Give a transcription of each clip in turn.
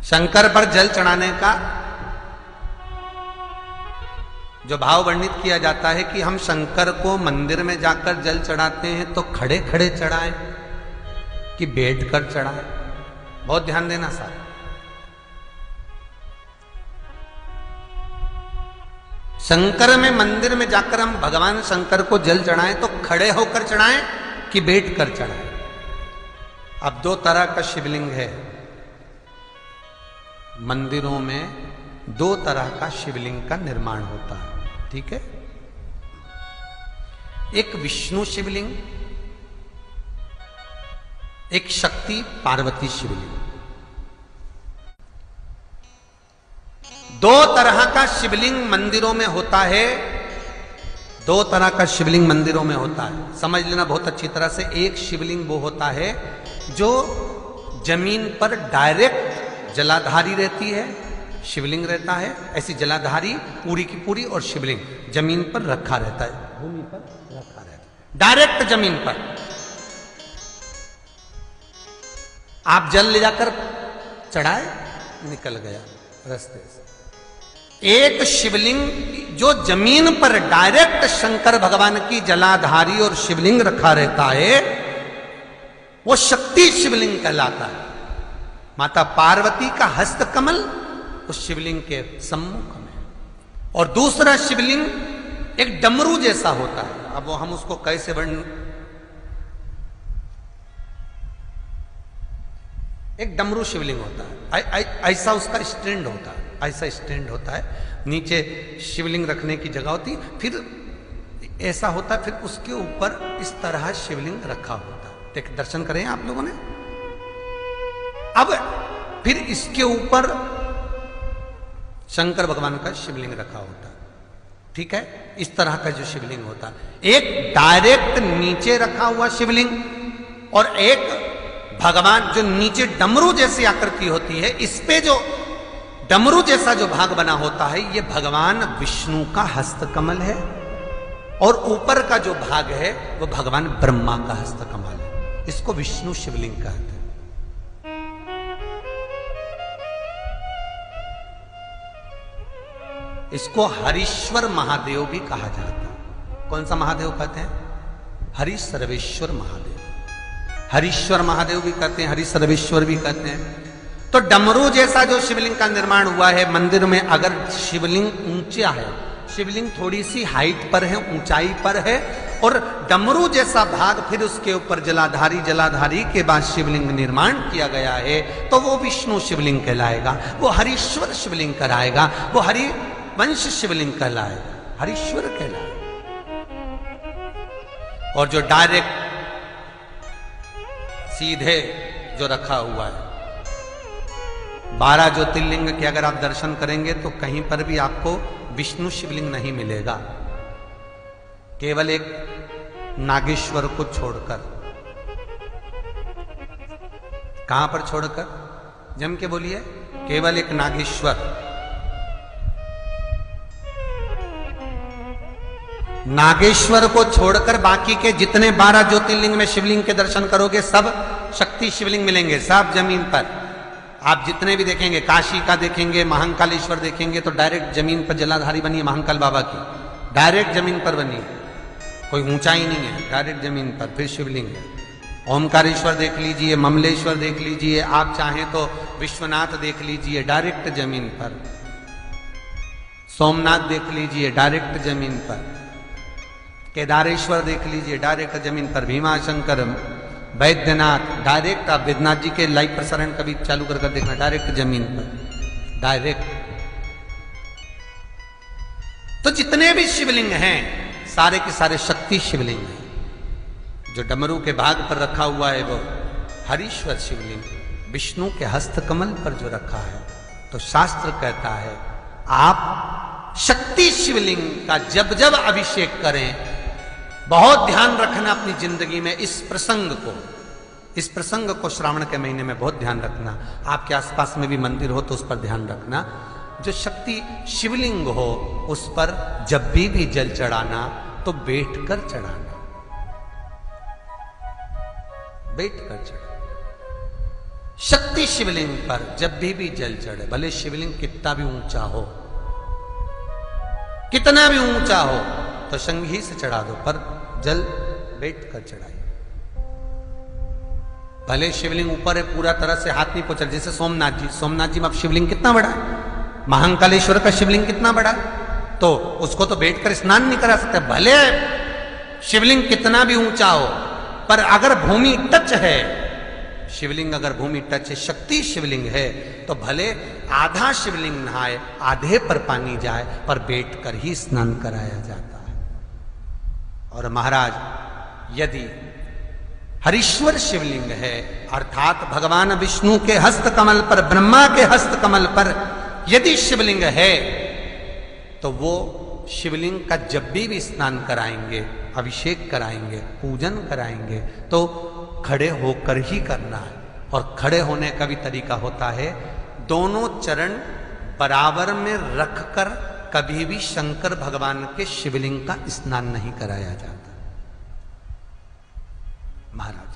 शंकर पर जल चढ़ाने का जो भाव वर्णित किया जाता है कि हम शंकर को मंदिर में जाकर जल चढ़ाते हैं तो खड़े खड़े चढ़ाएं कि बैठकर चढ़ाएं। बहुत ध्यान देना साहब। शंकर में मंदिर में जाकर हम भगवान शंकर को जल चढ़ाएं तो खड़े होकर चढ़ाएं कि बैठकर चढ़ाएं। अब दो तरह का शिवलिंग है मंदिरों में, दो तरह का शिवलिंग का निर्माण होता है, ठीक है। एक विष्णु शिवलिंग, एक शक्ति पार्वती शिवलिंग। दो तरह का शिवलिंग मंदिरों में होता है, दो तरह का शिवलिंग मंदिरों में होता है, समझ लेना बहुत अच्छी तरह से। एक शिवलिंग वो होता है जो जमीन पर डायरेक्ट जलाधारी रहती है, शिवलिंग रहता है, ऐसी जलाधारी पूरी की पूरी, और शिवलिंग जमीन पर रखा रहता है, भूमि पर रखा रहता है, डायरेक्ट जमीन पर। आप जल ले जाकर चढ़ाए, निकल गया रास्ते से। एक शिवलिंग जो जमीन पर डायरेक्ट शंकर भगवान की जलाधारी और शिवलिंग रखा रहता है, वो शक्ति शिवलिंग कहलाता है। माता पार्वती का हस्त कमल उस शिवलिंग के सम्मुख में, और दूसरा शिवलिंग एक डमरू जैसा होता है। अब वो हम उसको कैसे वर्णन, एक डमरू शिवलिंग होता है, ऐसा उसका स्टैंड होता है, ऐसा स्टैंड होता है, नीचे शिवलिंग रखने की जगह होती, फिर ऐसा होता है, फिर उसके ऊपर इस तरह शिवलिंग रखा होता है। देख, दर्शन करें आप लोगों ने। अब फिर इसके ऊपर शंकर भगवान का शिवलिंग रखा होता है, ठीक है। इस तरह का जो शिवलिंग होता है, एक डायरेक्ट नीचे रखा हुआ शिवलिंग, और एक भगवान जो नीचे डमरू जैसी आकृति होती है, इस पे जो डमरू जैसा जो भाग बना होता है, ये भगवान विष्णु का हस्तकमल है, और ऊपर का जो भाग है वो भगवान ब्रह्मा का हस्तकमल है। इसको विष्णु शिवलिंग कहते हैं। इसको हरीश्वर महादेव भी कहा जाता है। कौन सा महादेव कहते हैं? हरि सर्वेश्वर महादेव। हरीश्वर महादेव भी कहते हैं, हरि सर्वेश्वर भी कहते हैं। तो डमरू जैसा जो शिवलिंग का निर्माण हुआ है मंदिर में, अगर शिवलिंग ऊंचा है, शिवलिंग थोड़ी सी हाइट पर है, ऊंचाई पर है, और डमरू जैसा भाग फिर उसके ऊपर जलाधारी के बाद शिवलिंग निर्माण किया गया है, तो वो विष्णु शिवलिंग कहलाएगा, वो हरीश्वर शिवलिंग कहलाएगा, वो हरिवंश शिवलिंग कहलाएगा, हरीश्वर कहलाएगा। और जो डायरेक्ट सीधे जो रखा हुआ है, 12 ज्योतिर्लिंग के अगर आप दर्शन करेंगे तो कहीं पर भी आपको विष्णु शिवलिंग नहीं मिलेगा, केवल एक नागेश्वर को छोड़कर। कहां पर छोड़कर? जम के बोलिए। केवल एक नागेश्वर, नागेश्वर को छोड़कर बाकी के जितने 12 ज्योतिर्लिंग में शिवलिंग के दर्शन करोगे सब शक्ति शिवलिंग मिलेंगे, सब जमीन पर। आप जितने भी देखेंगे, काशी का देखेंगे, महाकालेश्वर देखेंगे, तो डायरेक्ट जमीन पर जलाधारी बनी है महाकाल बाबा की, डायरेक्ट जमीन पर बनी है, कोई ऊंचाई नहीं है, डायरेक्ट जमीन पर फिर शिवलिंग है। ओमकारेश्वर देख लीजिए, ममलेश्वर देख लीजिए, आप चाहें तो विश्वनाथ देख लीजिए, डायरेक्ट जमीन पर। सोमनाथ देख लीजिए, डायरेक्ट जमीन पर। केदारेश्वर देख लीजिए, डायरेक्ट जमीन पर। भीमाशंकर, वैद्यनाथ, डायरेक्ट। आप वैद्यनाथ जी के लाइव प्रसारण कभी चालू कर देखना, डायरेक्ट जमीन पर, डायरेक्ट। तो जितने भी शिवलिंग हैं सारे के सारे शक्ति शिवलिंग हैं। जो डमरू के भाग पर रखा हुआ है वो हरीश्वर शिवलिंग, विष्णु के हस्तकमल पर जो रखा है, तो शास्त्र कहता है आप शक्ति शिवलिंग का जब जब अभिषेक करें, बहुत ध्यान रखना अपनी जिंदगी में इस प्रसंग को श्रावण के महीने में बहुत ध्यान रखना। आपके आसपास में भी मंदिर हो तो उस पर ध्यान रखना। जो शक्ति शिवलिंग हो उस पर जब भी जल चढ़ाना तो बैठकर चढ़ाना, बैठकर चढ़ाना। शक्ति शिवलिंग पर जब भी जल चढ़े, भले शिवलिंग कितना भी ऊंचा हो, कितना भी ऊंचा हो, तो संघी से चढ़ा दो, पर जल बैठ कर चढ़ाइए। भले शिवलिंग ऊपर है, पूरा तरह से हाथ नहीं पहुंचा, जैसे सोमनाथ जी में अब शिवलिंग कितना बड़ा है, महाकालेश्वर का शिवलिंग कितना बड़ा, तो उसको तो बैठकर स्नान नहीं करा सकते। भले शिवलिंग कितना भी ऊंचा हो, पर अगर भूमि टच है, शिवलिंग अगर भूमि टच है, शक्ति शिवलिंग है, तो भले आधा शिवलिंग नहाए, आधे पर पानी जाए, पर बैठकर ही स्नान कराया जाता है। और महाराज यदि हरीश्वर शिवलिंग है, अर्थात भगवान विष्णु के हस्त कमल पर, ब्रह्मा के हस्त कमल पर यदि शिवलिंग है, तो वो शिवलिंग का जब भी स्नान कराएंगे, अभिषेक कराएंगे, पूजन कराएंगे, तो खड़े होकर ही करना है। और खड़े होने का भी तरीका होता है, दोनों चरण बराबर में रखकर कभी भी शंकर भगवान के शिवलिंग का स्नान नहीं कराया जाता। महाराज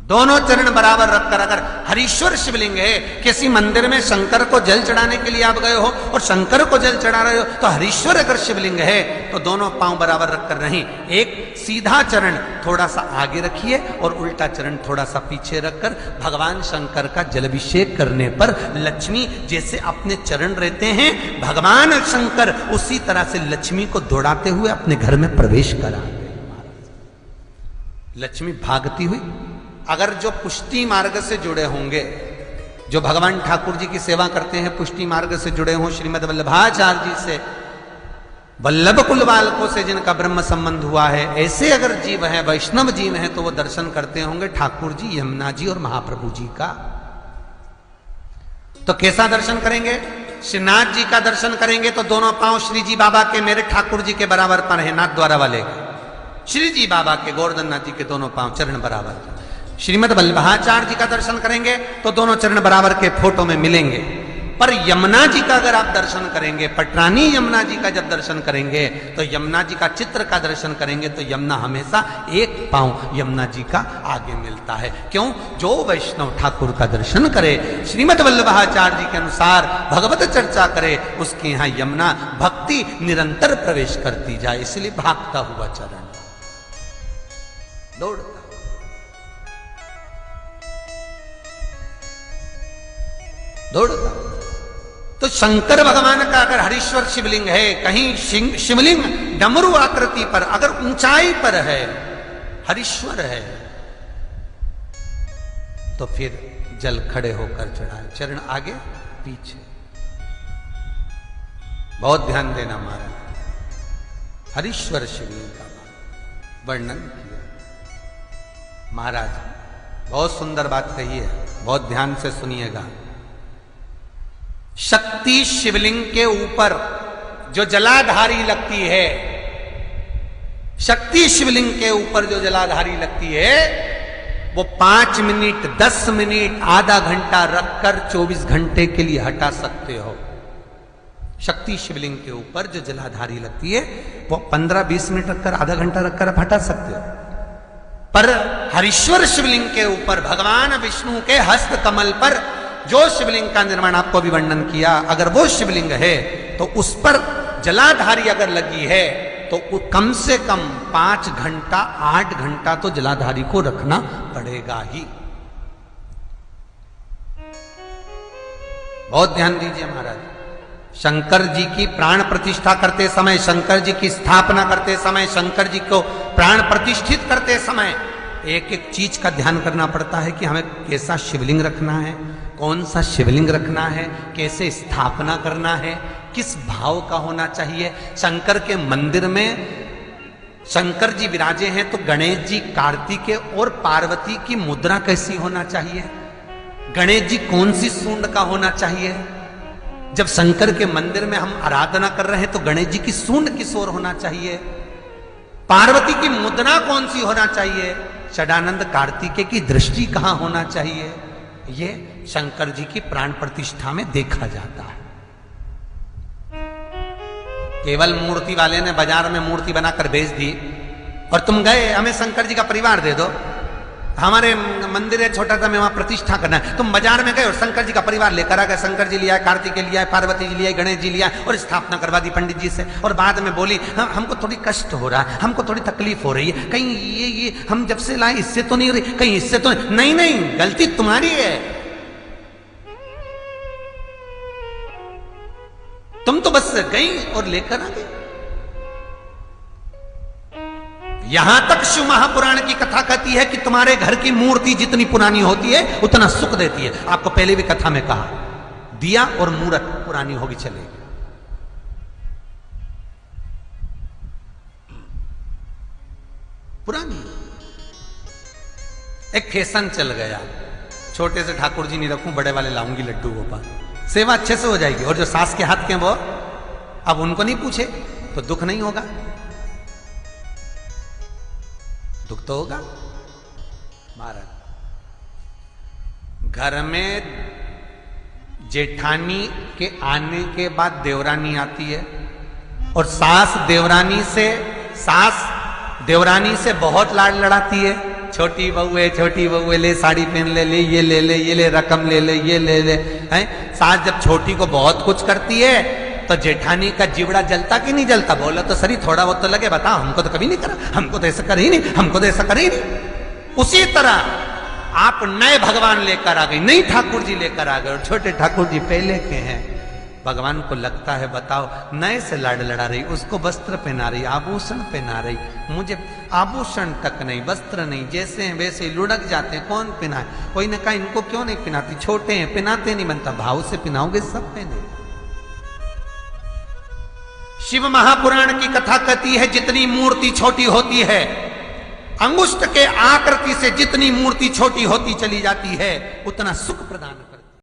दोनों चरण बराबर रखकर, अगर हरीश्वर शिवलिंग है, किसी मंदिर में शंकर को जल चढ़ाने के लिए आप गए हो और शंकर को जल चढ़ा रहे हो, तो हरीश्वर अगर शिवलिंग है तो दोनों पांव बराबर रखकर नहीं, एक सीधा चरण थोड़ा सा आगे रखिए और उल्टा चरण थोड़ा सा पीछे रखकर भगवान शंकर का जलाभिषेक करने पर लक्ष्मी जैसे अपने चरण रहते हैं, भगवान शंकर उसी तरह से लक्ष्मी को दौड़ाते हुए अपने घर में प्रवेश करा। लक्ष्मी भागती हुई, अगर जो पुष्टि मार्ग से जुड़े होंगे, जो भगवान ठाकुर जी की सेवा करते हैं, पुष्टि मार्ग से जुड़े हों, श्रीमद वल्लभाचार्य जी से, वल्लभ कुल बालकों से जिनका ब्रह्म संबंध हुआ है, ऐसे अगर जीव हैं, वैष्णव जीव हैं, तो वो दर्शन करते होंगे ठाकुर जी, यमुना जी और महाप्रभु जी का। तो कैसा दर्शन करेंगे? श्रीनाथ जी का दर्शन करेंगे तो दोनों पांव श्री जी बाबा के, मेरे ठाकुर जी के बराबर पर है, नाथ द्वारा वाले श्री जी बाबा के, गोवर्धन नाथ जी के दोनों पांव चरण बराबर। श्रीमद वल्लभाचार्य जी का दर्शन करेंगे तो दोनों चरण बराबर के फोटो में मिलेंगे। पर यमुना जी का अगर आप दर्शन करेंगे, पटरानी यमुना जी का जब दर्शन करेंगे, तो यमुना जी का चित्र का दर्शन करेंगे, तो यमुना हमेशा एक पांव यमुना जी का आगे मिलता है। क्यों? जो वैष्णव ठाकुर का दर्शन करे, श्रीमद वल्लभाचार्य जी के अनुसार भगवत चर्चा करे, उसके यहां यमुना भक्ति निरंतर प्रवेश करती जाए, इसलिए भागता हुआ चरण, दौड़ता दौड़ता। तो शंकर भगवान का अगर हरीश्वर शिवलिंग है, कहीं शिवलिंग डमरू आकृति पर, अगर ऊंचाई पर है, हरीश्वर है, तो फिर जल खड़े होकर चढ़ाए, चरण आगे पीछे। बहुत ध्यान देना महाराज, हरीश्वर शिवलिंग का वर्णन किया महाराज, बहुत सुंदर बात कही है, बहुत ध्यान से सुनिएगा। शक्ति शिवलिंग के ऊपर जो जलाधारी लगती है, शक्ति शिवलिंग के ऊपर जो जलाधारी लगती है, वो 5 मिनट, 10 मिनट, आधा घंटा रखकर 24 घंटे के लिए हटा सकते हो। शक्ति शिवलिंग के ऊपर जो जलाधारी लगती है, वो 15-20 मिनट रखकर, आधा घंटा रखकर आप हटा सकते हो। पर हरीश्वर शिवलिंग के ऊपर, भगवान विष्णु के हस्त कमल पर जो शिवलिंग का निर्माण आपको भी वर्णन किया, अगर वो शिवलिंग है तो उस पर जलाधारी अगर लगी है, तो कम से कम 5 घंटा, 8 घंटा तो जलाधारी को रखना पड़ेगा ही। बहुत ध्यान दीजिए महाराज, शंकर जी की प्राण प्रतिष्ठा करते समय, शंकर जी की स्थापना करते समय, शंकर जी को प्राण प्रतिष्ठित करते समय एक एक चीज का ध्यान करना पड़ता है कि हमें कैसा शिवलिंग रखना है, कौन सा शिवलिंग रखना है, कैसे स्थापना करना है, किस भाव का होना चाहिए। शंकर के मंदिर में शंकर जी विराजे हैं, तो गणेश जी, कार्तिकेय और पार्वती की मुद्रा कैसी होना चाहिए, गणेश जी कौन सी सूंड का होना चाहिए। जब शंकर के मंदिर में हम आराधना कर रहे हैं तो गणेश जी की सूंड किस ओर होना चाहिए, पार्वती की मुद्रा कौन सी होना चाहिए, षडानंद कार्तिकेय की दृष्टि कहां होना चाहिए, ये शंकर जी की प्राण प्रतिष्ठा में देखा जाता है। केवल मूर्ति वाले ने बाजार में मूर्ति बनाकर बेच दी और तुम गए हमें शंकर जी का परिवार दे दो, हमारे मंदिर है छोटा सा, मैं वहां प्रतिष्ठा करना है। तुम बाजार में गए और शंकर जी का परिवार लेकर आ गए, शंकर जी लिया, कार्तिक लिया, पार्वती जी लिया, गणेश जी लिया और स्थापना करवा दी पंडित जी से। और बाद में बोली हमको थोड़ी कष्ट हो रहा है, हमको थोड़ी तकलीफ हो रही है, कहीं ये हम जब से लाए इससे तो नहीं हो रही, कहीं इससे तो नहीं। नहीं, गलती तुम्हारी है। तुम तो बस गई और लेकर आ गई। यहां तक शिव महापुराण की कथा कहती है कि तुम्हारे घर की मूर्ति जितनी पुरानी होती है उतना सुख देती है। आपको पहले भी कथा में कहा, दिया और मूर्त पुरानी होगी चलेगी। पुरानी एक फैशन चल गया, छोटे से ठाकुर जी नहीं रखूं, बड़े वाले लाऊंगी लड्डू गोपाल, सेवा अच्छे से हो जाएगी। और जो सास के हाथ के वो अब उनको नहीं पूछे तो दुख नहीं होगा, दुख तो होगा। महाराज घर में जेठानी के आने के बाद देवरानी आती है और सास देवरानी से बहुत लाड लड़ाती है। छोटी बहू है, ले साड़ी पहन ले, ये ले रकम ले, ये ले हैं। सास जब छोटी को बहुत कुछ करती है तो जेठानी का जीवड़ा जलता कि नहीं जलता? बोला तो सही, थोड़ा बहुत तो लगे, बताओ हमको तो कभी नहीं करा, हमको तो ऐसा करे ही नहीं, हमको तो ऐसा करे ही नहीं। उसी तरह आप नए भगवान लेकर आ गए, नई ठाकुर जी लेकर आ गए और छोटे ठाकुर जी पहले के हैं। भगवान को लगता है बताओ नए से लाड लड़ा रही, उसको वस्त्र पहना रही, आभूषण पहना रही, मुझे आभूषण तक नहीं, वस्त्र नहीं, जैसे हैं वैसे लुढ़क जाते हैं, कौन पहनाए? कोई ने कहा इनको क्यों नहीं पहनाती, छोटे हैं पहनाते नहीं बनता, भाव से पहनाओगे सब पहने। शिव महापुराण की कथा कहती है जितनी मूर्ति छोटी होती है, अंगुष्ठ के आकृति से जितनी मूर्ति छोटी होती चली जाती है, उतना सुख प्रदान